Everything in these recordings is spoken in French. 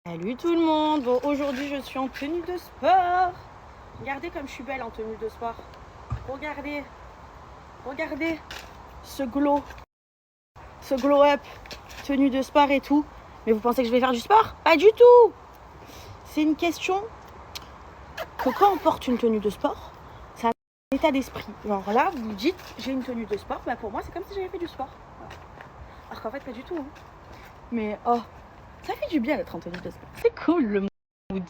Salut tout le monde. Bon, aujourd'hui je suis en tenue de sport. Regardez comme je suis belle en tenue de sport. Regardez, regardez ce glow up, tenue de sport et tout. Mais vous pensez que je vais faire du sport? Pas du tout. C'est une question que quand on porte une tenue de sport, c'est un état d'esprit. Genre là, vous vous dites j'ai une tenue de sport, bah pour moi c'est comme si j'avais fait du sport. Voilà. Alors qu'en fait pas du tout. Hein. Mais oh, ça fait du bien d'être en tenue de sport. C'est cool le mood.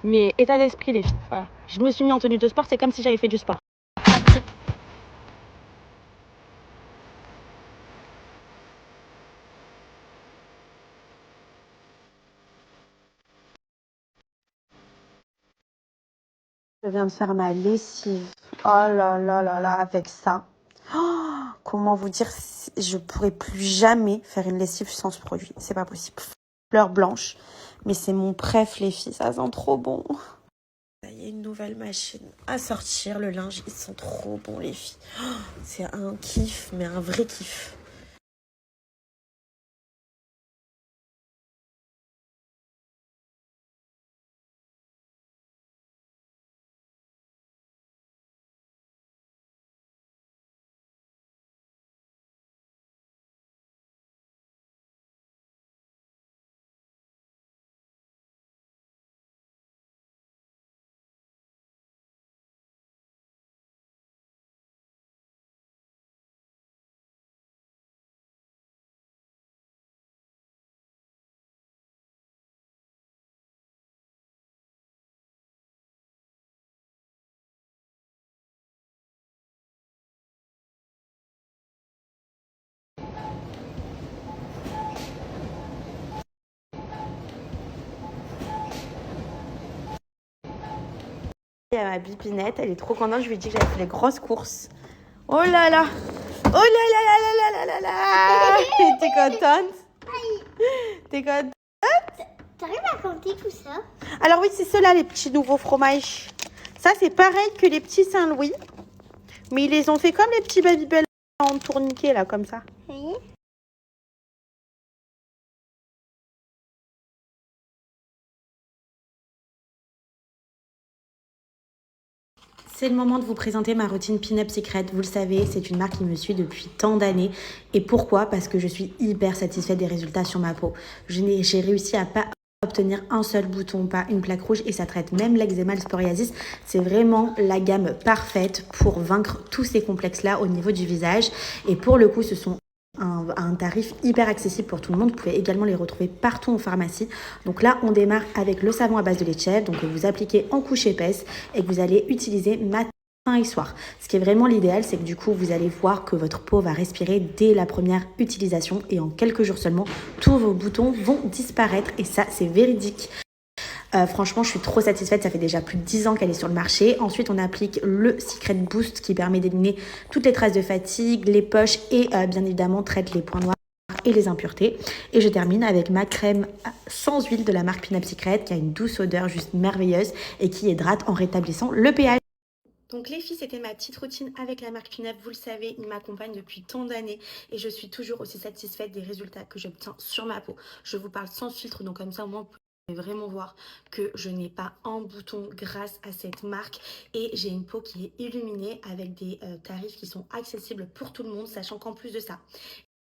Mais état d'esprit les filles, voilà. Je me suis mis en tenue de sport, c'est comme si j'avais fait du sport. Je viens de faire ma lessive. Oh là là là là, avec ça. Oh, comment vous dire, je pourrais plus jamais faire une lessive sans ce produit. C'est pas possible. Fleur blanche, mais c'est mon préf les filles, ça sent trop bon. Il y a une nouvelle machine à sortir, le linge, ils sont trop bons les filles. Oh, c'est un kiff, mais un vrai kiff. Il y a ma bipinette, elle est trop contente, je lui ai dit que j'avais fait les grosses courses. Oh là là! Oh là là là là là là là là! T'es contente? T'es contente? T'arrives à compter tout ça? Alors oui, c'est ceux-là, les petits nouveaux fromages. Ça, c'est pareil que les petits Saint-Louis. Mais ils les ont fait comme les petits Babybel en tourniquet, là, comme ça. Oui. C'est le moment de vous présenter ma routine Pin-Up Secret. Vous le savez, c'est une marque qui me suit depuis tant d'années. Et pourquoi? Parce que je suis hyper satisfaite des résultats sur ma peau. J'ai réussi à pas obtenir un seul bouton, pas une plaque rouge, et ça traite même l'eczéma, le psoriasis. C'est vraiment la gamme parfaite pour vaincre tous ces complexes-là au niveau du visage. Et pour le coup, ce sont un tarif hyper accessible pour tout le monde. Vous pouvez également les retrouver partout en pharmacie. Donc là, on démarre avec le savon à base de lait de chèvre, donc que vous appliquez en couche épaisse et que vous allez utiliser matin et soir. Ce qui est vraiment l'idéal, c'est que du coup, vous allez voir que votre peau va respirer dès la première utilisation et en quelques jours seulement, tous vos boutons vont disparaître et ça, c'est véridique. Franchement, je suis trop satisfaite. Ça fait déjà plus de 10 ans qu'elle est sur le marché. Ensuite, on applique le Secret Boost qui permet d'éliminer toutes les traces de fatigue, les poches et bien évidemment traite les points noirs et les impuretés. Et je termine avec ma crème sans huile de la marque Pin-Up Secret qui a une douce odeur juste merveilleuse et qui hydrate en rétablissant le pH. Donc les filles, c'était ma petite routine avec la marque Pin-Up. Vous le savez, il m'accompagne depuis tant d'années et je suis toujours aussi satisfaite des résultats que j'obtiens sur ma peau. Je vous parle sans filtre, donc comme ça au moins vous pouvez vraiment voir que je n'ai pas un bouton grâce à cette marque et j'ai une peau qui est illuminée avec des tarifs qui sont accessibles pour tout le monde, sachant qu'en plus de ça,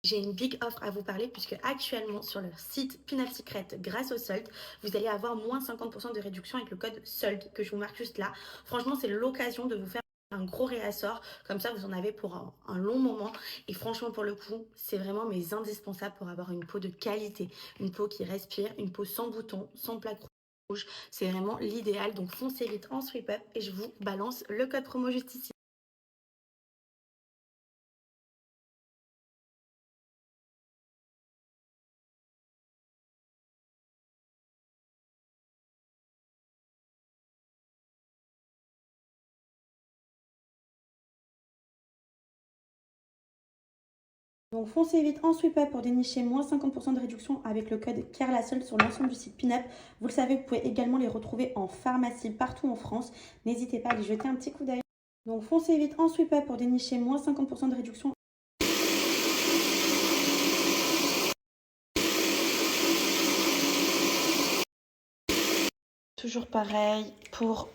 j'ai une big offre à vous parler puisque actuellement sur leur site Pin-Up Secret, grâce au solde, vous allez avoir moins 50% de réduction avec le code solde que je vous marque juste là. Franchement, c'est l'occasion de vous faire un gros réassort, comme ça vous en avez pour un long moment et franchement pour le coup c'est vraiment mes indispensables pour avoir une peau de qualité, une peau qui respire, une peau sans boutons, sans plaques rouges, c'est vraiment l'idéal. Donc foncez vite en sweep up et je vous balance le code promo juste ici. Donc foncez vite en sweep up pour dénicher moins 50% de réduction avec le code CARLASOL sur l'ensemble du site Pin-Up. Vous le savez, vous pouvez également les retrouver en pharmacie partout en France. N'hésitez pas à y jeter un petit coup d'œil. Donc foncez vite en sweep up pour dénicher moins 50% de réduction toujours pareil pour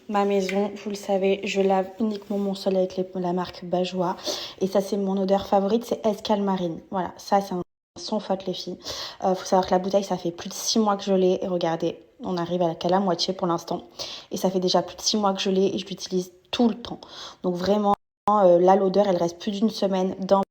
ma maison. Vous le savez, je lave uniquement mon sol avec la marque Bajoua. Et ça, c'est mon odeur favorite, c'est Escale Marine. Voilà, ça, c'est un sans faute, les filles. Faut savoir que la bouteille, ça fait plus de 6 mois que je l'ai. Et regardez, on arrive qu'à la moitié pour l'instant. Et ça fait déjà plus de 6 mois que je l'ai et je l'utilise tout le temps. Donc vraiment, là, l'odeur, elle reste plus d'une semaine dans.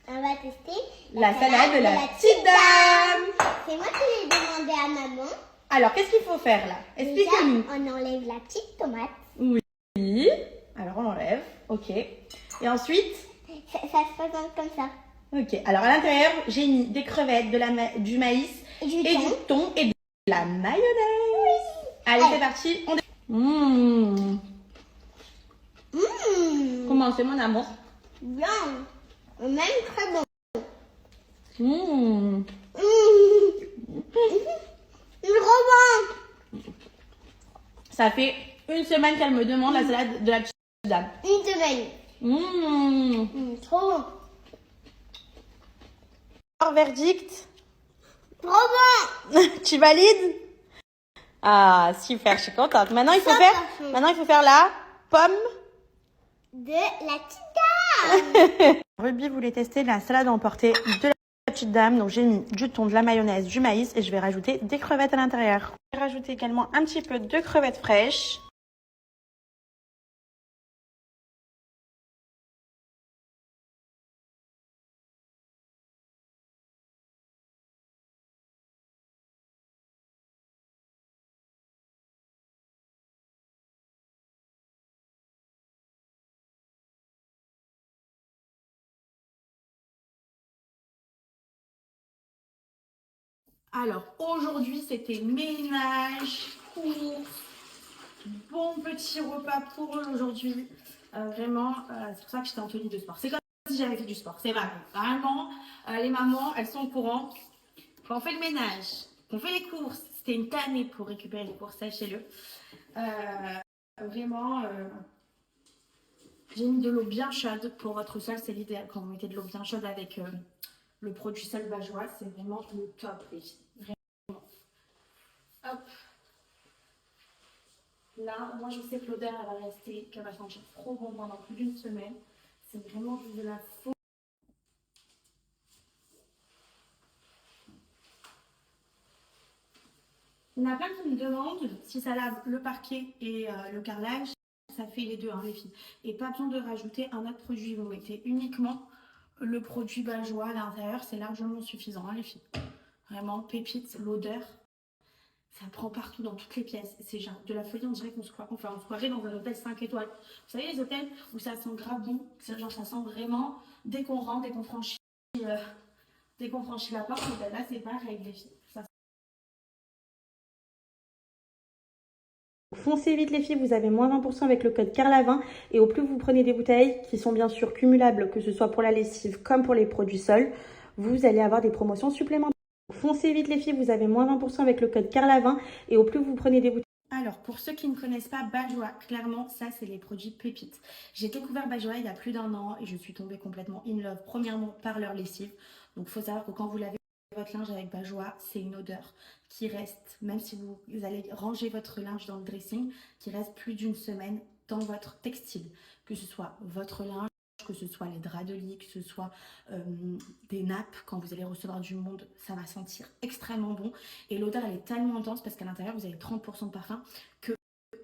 On va tester La salade de la petite dame. C'est moi qui l'ai demandé à maman. Alors, qu'est-ce qu'il faut faire là? Déjà, Expliquez-nous. on enlève la petite tomate. Oui. Alors, on enlève. Ok. Et ensuite? Ça se présente comme ça. Ok. Alors, à l'intérieur, j'ai mis des crevettes, du maïs Et du thon et de la mayonnaise. Allez, c'est parti. Comment c'est, mon amour? Bien. Même très bon. Trop bon. Ça fait une semaine qu'elle me demande la salade de la petite dame. Une semaine. Trop bon. Alors, verdict? Trop bon. Tu valides? Ah, super, je suis contente. Maintenant, il faut faire la pomme de la petite dame. Ruby voulait tester la salade emportée de la petite dame. Donc, j'ai mis du thon, de la mayonnaise, du maïs et je vais rajouter des crevettes à l'intérieur. Je vais rajouter également un petit peu de crevettes fraîches. Alors, aujourd'hui, c'était ménage, courses, bon petit repas pour aujourd'hui. Vraiment, c'est pour ça que j'étais en tenue de sport. C'est comme si j'avais fait du sport, c'est vrai. Vraiment, les mamans, elles sont au courant. Quand on fait le ménage, qu'on fait les courses, c'était une tannée pour récupérer les courses, sachez-le. Vraiment, j'ai mis de l'eau bien chaude pour votre sol, c'est l'idéal. Quand vous mettez de l'eau bien chaude avec le produit sol Bajoua, c'est vraiment le top, les filles. Vraiment. Hop. Là, moi je sais que l'odeur elle va rester, qu'elle va sentir trop bon pendant plus d'une semaine. C'est vraiment juste de la faute. Il y en a plein qui me demandent si ça lave le parquet et le carrelage. Ça fait les deux, hein, les filles. Et pas besoin de rajouter un autre produit. Vous mettez uniquement le produit Bajoua à l'intérieur. C'est largement suffisant, hein, les filles. Vraiment, pépite, l'odeur. Ça prend partout dans toutes les pièces. C'est genre de la folie, on dirait qu'on se croit en soirée dans un hôtel 5 étoiles. Vous savez, les hôtels où ça sent grave bon, genre ça sent vraiment, dès qu'on rentre, dès qu'on franchit la porte, là c'est pareil, les filles. Foncez vite les filles, vous avez moins 20% avec le code CARLAVIN et au plus vous prenez des bouteilles qui sont bien sûr cumulables, que ce soit pour la lessive comme pour les produits sols, vous allez avoir des promotions supplémentaires. Foncez vite les filles, vous avez moins 20% avec le code CARLAVIN et au plus vous prenez des bouteilles. Alors, pour ceux qui ne connaissent pas Bajoua, clairement, ça, c'est les produits pépites. J'ai découvert Bajoua il y a plus d'1 an et je suis tombée complètement in love, premièrement par leur lessive. Donc, il faut savoir que quand vous lavez votre linge avec Bajoua, c'est une odeur qui reste, même si vous allez ranger votre linge dans le dressing, qui reste plus d'une semaine dans votre textile. Que ce soit votre linge, que ce soit les draps de lit, que ce soit des nappes, quand vous allez recevoir du monde, ça va sentir extrêmement bon. Et l'odeur, elle est tellement intense parce qu'à l'intérieur, vous avez 30% de parfum que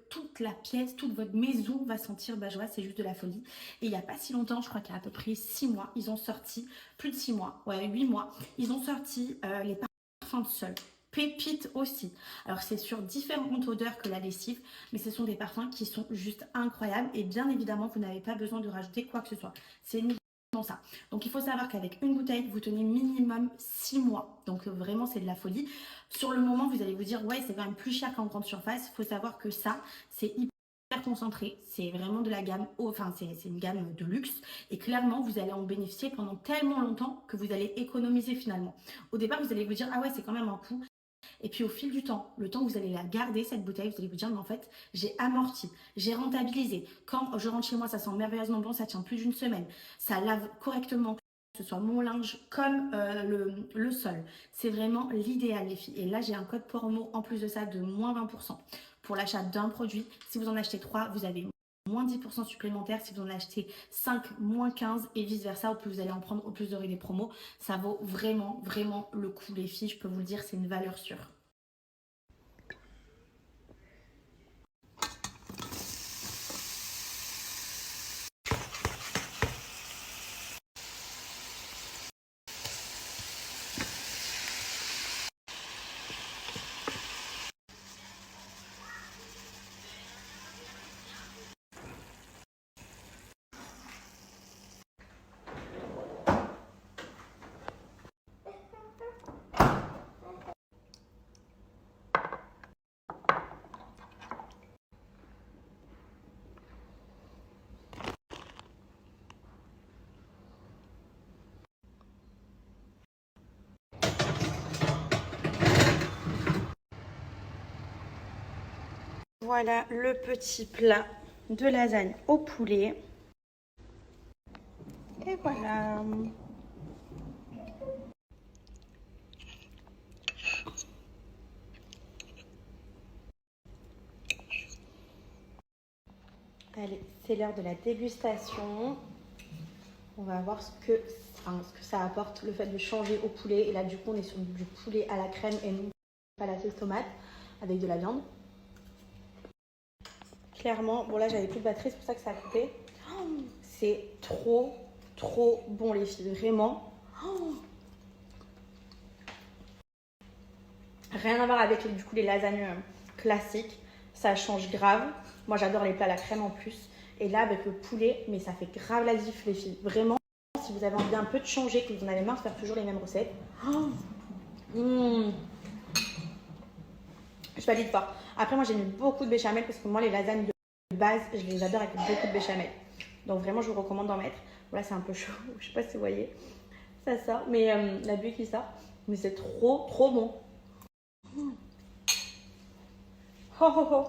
toute la pièce, toute votre maison va sentir Bajoua, c'est juste de la folie. Et il n'y a pas si longtemps, je crois qu'il y a à peu près 6 mois, ils ont sorti, plus de 6 mois, ouais 8 mois, ils ont sorti les parfums de sol. Pépites aussi. Alors c'est sur différentes odeurs que la lessive, mais ce sont des parfums qui sont juste incroyables et bien évidemment vous n'avez pas besoin de rajouter quoi que ce soit. C'est uniquement ça. Donc il faut savoir qu'avec une bouteille vous tenez minimum 6 mois. Donc vraiment c'est de la folie. Sur le moment vous allez vous dire ouais c'est quand même plus cher qu'en grande surface. Il faut savoir que ça c'est hyper concentré. C'est vraiment de la gamme, enfin c'est une gamme de luxe et clairement vous allez en bénéficier pendant tellement longtemps que vous allez économiser finalement. Au départ vous allez vous dire ah ouais c'est quand même un coût. Et puis au fil du temps, le temps que vous allez la garder, cette bouteille, vous allez vous dire, mais en fait, j'ai amorti, j'ai rentabilisé. Quand je rentre chez moi, ça sent merveilleusement bon, ça tient plus d'une semaine. Ça lave correctement, que ce soit mon linge comme le sol. C'est vraiment l'idéal les filles. Et là j'ai un code promo en plus de ça de moins 20% pour l'achat d'un produit. Si vous en achetez 3, vous avez moins 10% supplémentaire. Si vous en achetez 5, moins 15 et vice versa. Au plus vous allez en prendre, au plus vous aurez des promos. Ça vaut vraiment, vraiment le coup les filles. Je peux vous le dire, c'est une valeur sûre. Voilà le petit plat de lasagne au poulet. Et voilà. Allez, c'est l'heure de la dégustation. On va voir ce que ça apporte, le fait de changer au poulet. Et là, du coup, on est sur du poulet à la crème et non pas la sauce tomate avec de la viande. Clairement, bon là, j'avais plus de batterie, c'est pour ça que ça a coupé. Oh, c'est trop, trop bon, les filles, vraiment. Oh. Rien à voir avec du coup les lasagnes classiques. Ça change grave. Moi, j'adore les plats à la crème en plus. Et là, avec le poulet, mais ça fait grave la diff, les filles. Vraiment, si vous avez envie un peu de changer, que vous en avez marre de faire toujours les mêmes recettes. Oh. Je valide fort. Après, moi, j'ai mis beaucoup de béchamel parce que moi, les lasagnes de base, je les adore avec beaucoup de béchamel. Donc, vraiment, je vous recommande d'en mettre. Voilà, c'est un peu chaud. Je sais pas si vous voyez. Ça sort. Mais la buée qui sort. Mais c'est trop, trop bon. Oh, oh, oh.